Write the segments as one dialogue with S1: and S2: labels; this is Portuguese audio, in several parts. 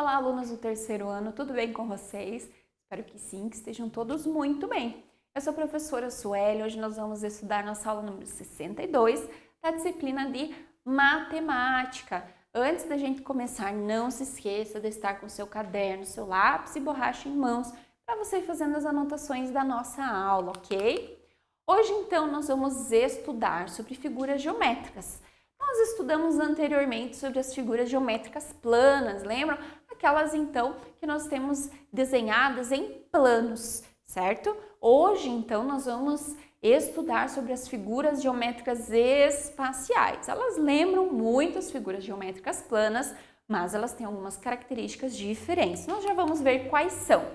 S1: Olá, alunos do terceiro ano, tudo bem com vocês? Espero que sim, que estejam todos muito bem. Eu sou a professora Sueli, hoje nós vamos estudar nossa aula número 62 da disciplina de matemática. Antes da gente começar, não se esqueça de estar com seu caderno, seu lápis e borracha em mãos para você ir fazendo as anotações da nossa aula, ok? Hoje, então, nós vamos estudar sobre figuras geométricas. Nós estudamos anteriormente sobre as figuras geométricas planas, lembram? Aquelas, então, que nós temos desenhadas em planos, certo? Hoje, então, nós vamos estudar sobre as figuras geométricas espaciais. Elas lembram muito as figuras geométricas planas, mas elas têm algumas características diferentes. Nós já vamos ver quais são.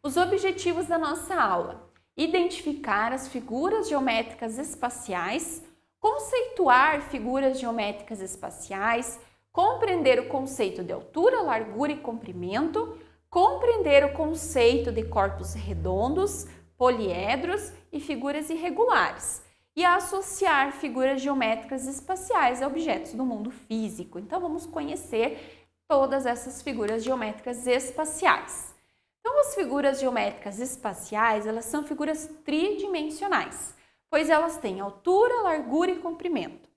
S1: Os objetivos da nossa aula: identificar as figuras geométricas espaciais, conceituar figuras geométricas espaciais, compreender o conceito de altura, largura e comprimento, compreender o conceito de corpos redondos, poliedros e figuras irregulares, e associar figuras geométricas espaciais a objetos do mundo físico. Então, vamos conhecer todas essas figuras geométricas espaciais. Então, as figuras geométricas espaciais, elas são figuras tridimensionais, pois elas têm altura, largura e comprimento.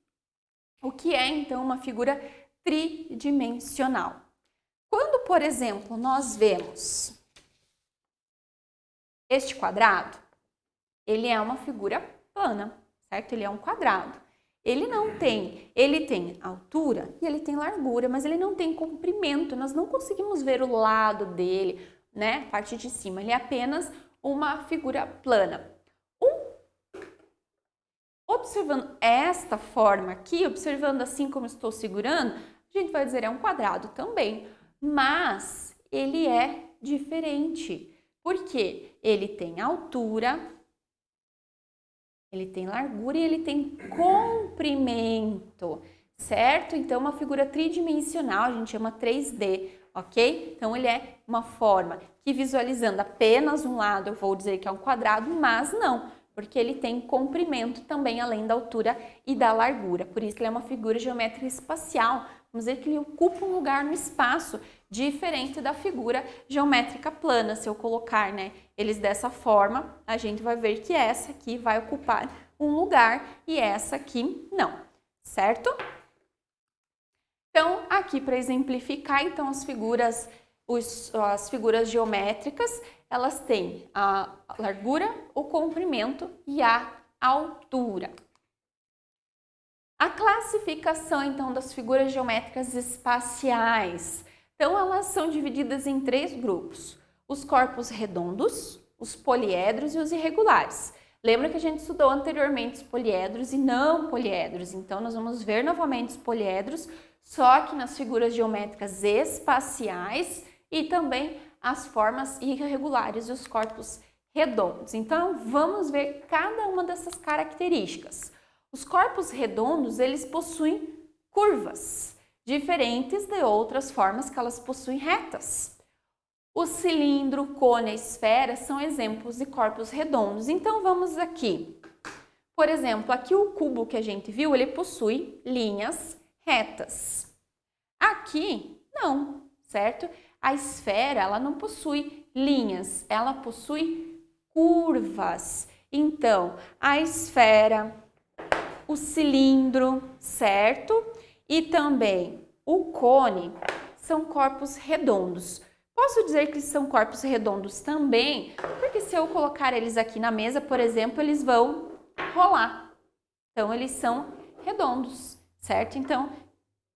S1: O que é, então, uma figura tridimensional? Quando, por exemplo, nós vemos este quadrado, ele é uma figura plana, certo? Ele é um quadrado. Ele tem altura e ele tem largura, mas ele não tem comprimento. Nós não conseguimos ver o lado dele, né? A parte de cima. Ele é apenas uma figura plana. Observando esta forma aqui, observando assim como estou segurando, a gente vai dizer é um quadrado também, mas ele é diferente, porque ele tem altura, ele tem largura e ele tem comprimento, certo? Então, uma figura tridimensional, a gente chama 3D, ok? Então, ele é uma forma que, visualizando apenas um lado, eu vou dizer que é um quadrado, mas não, porque ele tem comprimento também, além da altura e da largura. Por isso, ele é uma figura geométrica espacial. Vamos dizer que ele ocupa um lugar no espaço, diferente da figura geométrica plana. Se eu colocar, né, eles dessa forma, a gente vai ver que essa aqui vai ocupar um lugar e essa aqui não, certo? Então, aqui para exemplificar, então, as figuras geométricas, elas têm a largura, o comprimento e a altura. A classificação, então, das figuras geométricas espaciais. Então, elas são divididas em 3 grupos: os corpos redondos, os poliedros e os irregulares. Lembra que a gente estudou anteriormente os poliedros e não poliedros, então nós vamos ver novamente os poliedros, só que nas figuras geométricas espaciais e também as formas irregulares e os corpos redondos. Então, vamos ver cada uma dessas características. Os corpos redondos, eles possuem curvas, diferentes de outras formas que elas possuem retas. O cilindro, o cone, a esfera são exemplos de corpos redondos. Então, vamos aqui. Por exemplo, aqui o cubo que a gente viu, ele possui linhas retas. Aqui, não, certo? A esfera, ela não possui linhas, ela possui curvas. Então, a esfera, o cilindro, certo? E também o cone são corpos redondos. Posso dizer que são corpos redondos também, porque se eu colocar eles aqui na mesa, por exemplo, eles vão rolar. Então, eles são redondos, certo? Então,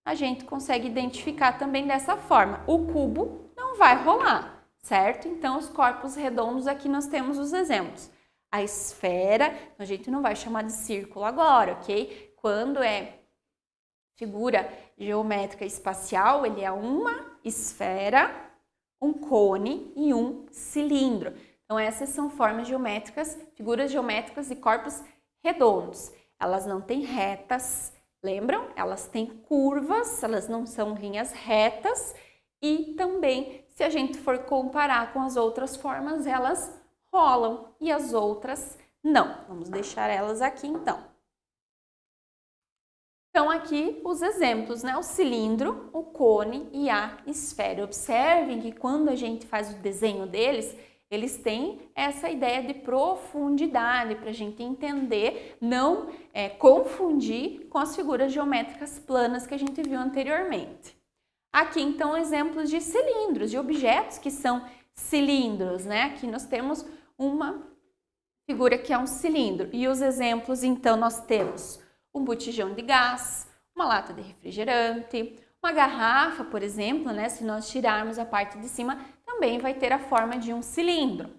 S1: a gente consegue identificar também dessa forma. O cubo não vai rolar, certo? Então, os corpos redondos, aqui nós temos os exemplos. A esfera, a gente não vai chamar de círculo agora, ok? Quando é figura geométrica espacial, ele é uma esfera, um cone e um cilindro. Então, essas são formas geométricas, figuras geométricas de corpos redondos. Elas não têm retas, lembram? Elas têm curvas, elas não são linhas retas e também, se a gente for comparar com as outras formas, elas rolam e as outras não. Vamos deixar elas aqui então. Então, aqui os exemplos, né? O cilindro, o cone e a esfera. Observem que quando a gente faz o desenho deles, eles têm essa ideia de profundidade para a gente entender, não confundir com as figuras geométricas planas que a gente viu anteriormente. Aqui, então, exemplos de cilindros, de objetos que são cilindros, né? Aqui nós temos uma figura que é um cilindro. E os exemplos, então, nós temos um botijão de gás, uma lata de refrigerante, uma garrafa, por exemplo, né? Se nós tirarmos a parte de cima, também vai ter a forma de um cilindro.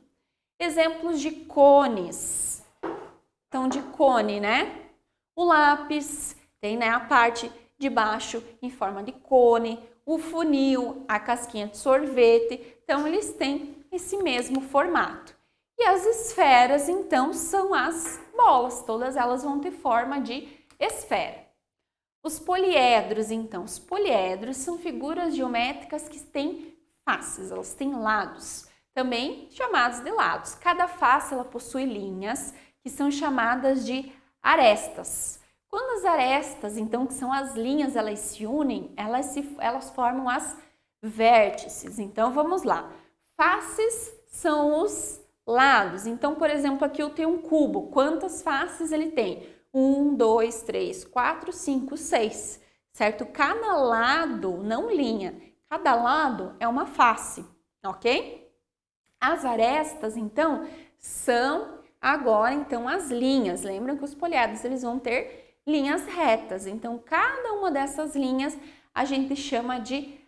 S1: Exemplos de cones. Então, de cone, né? O lápis tem, né, a parte de baixo em forma de cone, o funil, a casquinha de sorvete. Então, eles têm esse mesmo formato. E as esferas, então, são as bolas. Todas elas vão ter forma de esfera. Os poliedros, então. Os poliedros são figuras geométricas que têm faces, elas têm lados, também chamados de lados. Cada face ela possui linhas que são chamadas de arestas. Quando as arestas, então, que são as linhas, elas se unem, elas formam as vértices. Então, vamos lá. Faces são os lados. Então, por exemplo, aqui eu tenho um cubo. Quantas faces ele tem? 1, 2, 3, 4, 5, 6, certo? Cada lado, não linha, cada lado é uma face, ok? As arestas, então, são agora, então, as linhas. Lembram que os poliedros, eles vão ter linhas retas. Então, cada uma dessas linhas a gente chama de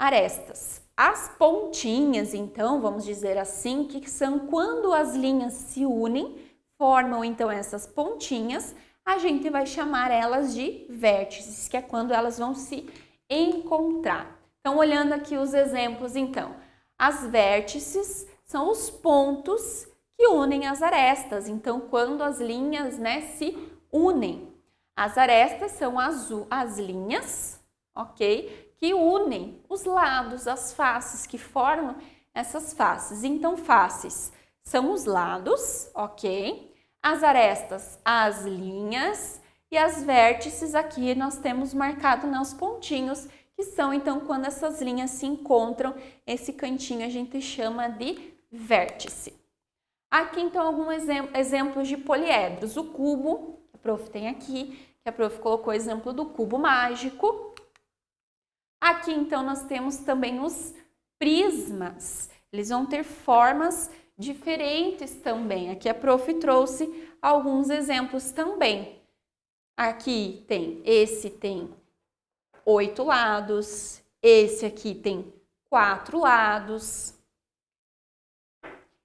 S1: arestas. As pontinhas, então, vamos dizer assim, que são quando as linhas se unem, formam então essas pontinhas, a gente vai chamar elas de vértices, que é quando elas vão se encontrar. Então, olhando aqui os exemplos, então, as vértices são os pontos que unem as arestas. Então, quando as linhas, né, se unem. As arestas são as linhas, ok? Que unem os lados, as faces, que formam essas faces. Então, faces são os lados, ok? As arestas, as linhas, e as vértices aqui nós temos marcado nos pontinhos, que são então quando essas linhas se encontram, esse cantinho a gente chama de vértice. Aqui então alguns exemplos de poliedros. O cubo, que a prof tem aqui, que a prof colocou o exemplo do cubo mágico. Aqui então nós temos também os prismas, eles vão ter formas diferentes também. Aqui a prof trouxe alguns exemplos também. Aqui esse tem 8 lados, esse aqui tem 4 lados.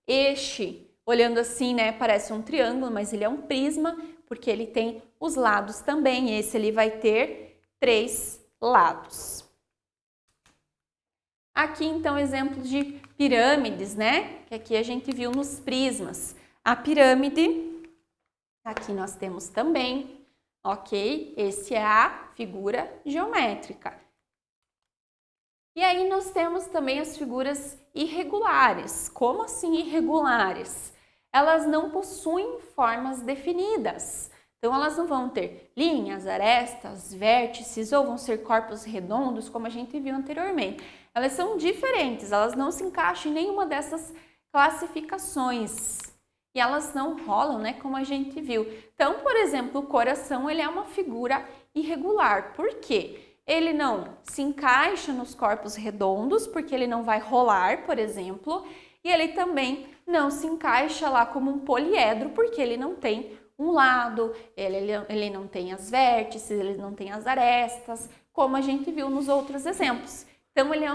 S1: Este, olhando assim, né, parece um triângulo, mas ele é um prisma, porque ele tem os lados também. Esse ele vai ter 3 lados. Aqui, então, exemplos de pirâmides, né? Que aqui a gente viu nos prismas. A pirâmide, aqui nós temos também, ok? Esse é a figura geométrica. E aí nós temos também as figuras irregulares. Como assim irregulares? Elas não possuem formas definidas. Então, elas não vão ter linhas, arestas, vértices ou vão ser corpos redondos, como a gente viu anteriormente. Elas são diferentes, elas não se encaixam em nenhuma dessas classificações. E elas não rolam, né, como a gente viu. Então, por exemplo, o coração, ele é uma figura irregular. Por quê? Ele não se encaixa nos corpos redondos, porque ele não vai rolar, por exemplo. E ele também não se encaixa lá como um poliedro, porque ele não tem um lado, ele não tem as vértices, ele não tem as arestas, como a gente viu nos outros exemplos. Então, ele é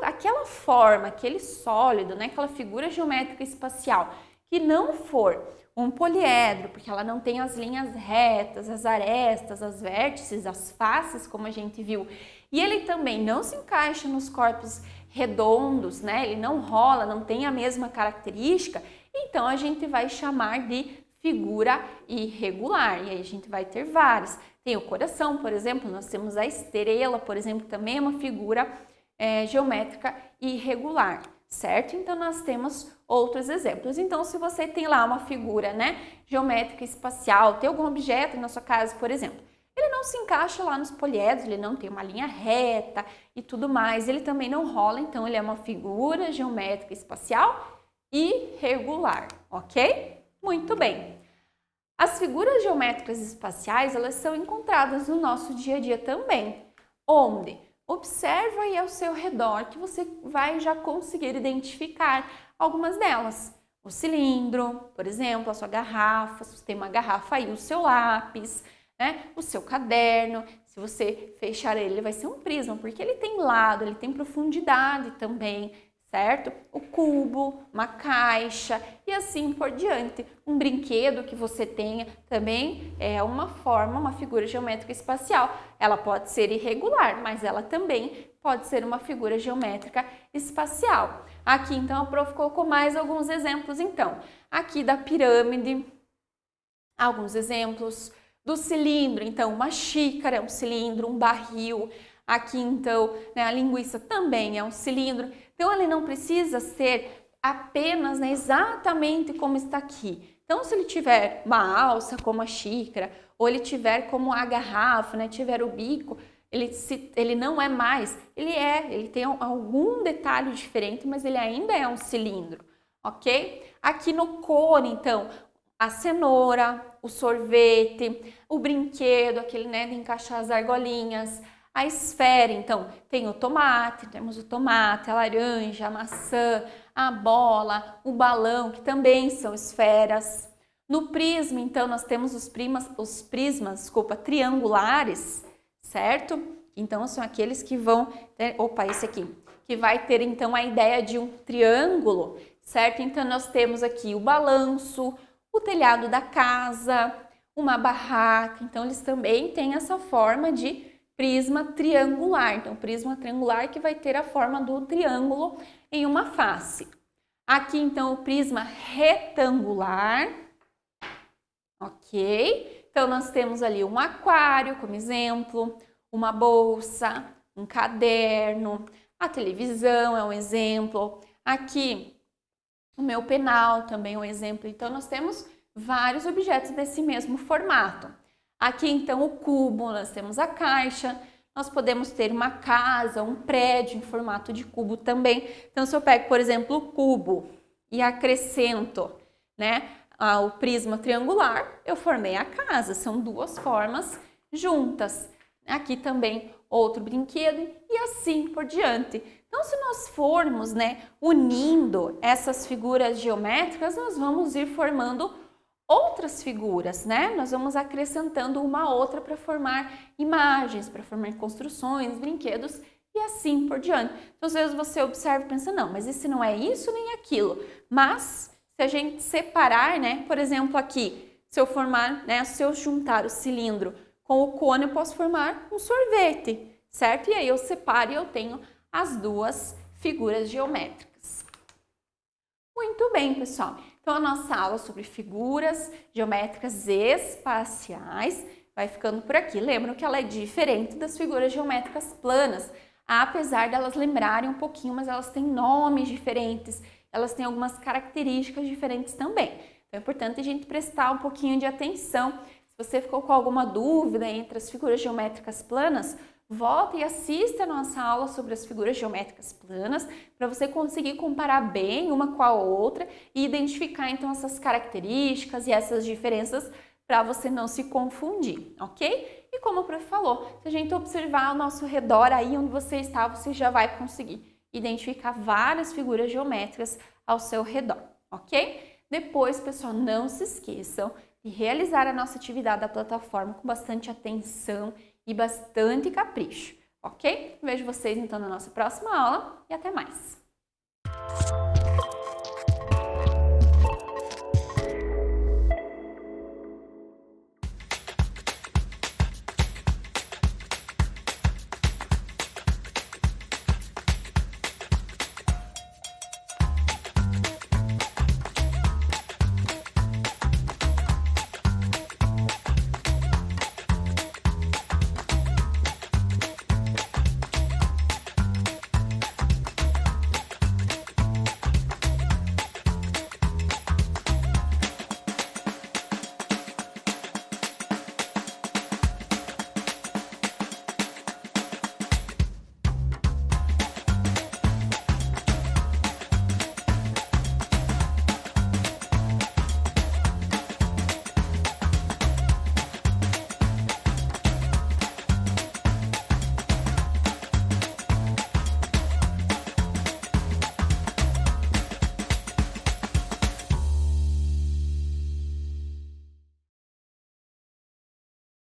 S1: aquela forma, aquele sólido, né, aquela figura geométrica espacial, que não for um poliedro, porque ela não tem as linhas retas, as arestas, as vértices, as faces, como a gente viu, e ele também não se encaixa nos corpos redondos, né, ele não rola, não tem a mesma característica, então a gente vai chamar de figura irregular, e aí a gente vai ter várias. Tem o coração, por exemplo, nós temos a estrela, por exemplo, também é uma figura geométrica irregular, certo? Então, nós temos outros exemplos. Então, se você tem lá uma figura, né, geométrica espacial, tem algum objeto na sua casa, por exemplo, ele não se encaixa lá nos poliedros, ele não tem uma linha reta e tudo mais, ele também não rola, então ele é uma figura geométrica espacial irregular, ok? Muito bem. As figuras geométricas espaciais, elas são encontradas no nosso dia a dia também, onde? Observa aí ao seu redor que você vai já conseguir identificar algumas delas. O cilindro, por exemplo, a sua garrafa, se você tem uma garrafa aí, o seu lápis, né? O seu caderno, se você fechar ele vai ser um prisma, porque ele tem lado, ele tem profundidade também, certo? O cubo, uma caixa e assim por diante. Um brinquedo que você tenha também é uma forma, uma figura geométrica espacial. Ela pode ser irregular, mas ela também pode ser uma figura geométrica espacial. Aqui, então, a prof colocou mais alguns exemplos, então. Aqui da pirâmide, alguns exemplos do cilindro, então, uma xícara é um cilindro, um barril. Aqui, então, né, a linguiça também é um cilindro. Então, ele não precisa ser apenas, né, exatamente como está aqui. Então, se ele tiver uma alça como a xícara, ou ele tiver como a garrafa, né, tiver o bico, ele não é mais, ele tem algum detalhe diferente, mas ele ainda é um cilindro, ok? Aqui no cone, então, a cenoura, o sorvete, o brinquedo, aquele, né, de encaixar as argolinhas, a esfera, então, tem o tomate, temos o tomate, a laranja, a maçã, a bola, o balão, que também são esferas. No prisma, então, nós temos os prismas, triangulares, certo? Então, são aqueles que vão ter, esse aqui, que vai ter, então, a ideia de um triângulo, certo? Então, nós temos aqui o balanço, o telhado da casa, uma barraca, então, eles também têm essa forma de prisma triangular. Então, prisma triangular que vai ter a forma do triângulo em uma face. Aqui, então, o prisma retangular, ok? Então, nós temos ali um aquário como exemplo, uma bolsa, um caderno, a televisão é um exemplo. Aqui, o meu penal também é um exemplo. Então, nós temos vários objetos desse mesmo formato. Aqui, então, o cubo, nós temos a caixa, nós podemos ter uma casa, um prédio em formato de cubo também. Então, se eu pego, por exemplo, o cubo e acrescento, né, o prisma triangular, eu formei a casa. São duas formas juntas. Aqui também outro brinquedo e assim por diante. Então, se nós formos, né, unindo essas figuras geométricas, nós vamos ir formando outras figuras, né? Nós vamos acrescentando uma outra para formar imagens, para formar construções, brinquedos e assim por diante. Então, às vezes você observa e pensa, não, mas esse não é isso nem aquilo. Mas, se a gente separar, né? Por exemplo, aqui, se eu formar, né? Se eu juntar o cilindro com o cone, eu posso formar um sorvete, certo? E aí eu separo e eu tenho as duas figuras geométricas. Muito bem, pessoal. Então, a nossa aula sobre figuras geométricas espaciais vai ficando por aqui. Lembram que ela é diferente das figuras geométricas planas, apesar delas lembrarem um pouquinho, mas elas têm nomes diferentes, elas têm algumas características diferentes também. Então, é importante a gente prestar um pouquinho de atenção. Se você ficou com alguma dúvida entre as figuras geométricas planas, volta e assista a nossa aula sobre as figuras geométricas planas para você conseguir comparar bem uma com a outra e identificar então essas características e essas diferenças para você não se confundir, ok? E como a prof falou, se a gente observar ao nosso redor aí onde você está, você já vai conseguir identificar várias figuras geométricas ao seu redor, ok? Depois, pessoal, não se esqueçam de realizar a nossa atividade da plataforma com bastante atenção e bastante capricho, ok? Vejo vocês então na nossa próxima aula e até mais!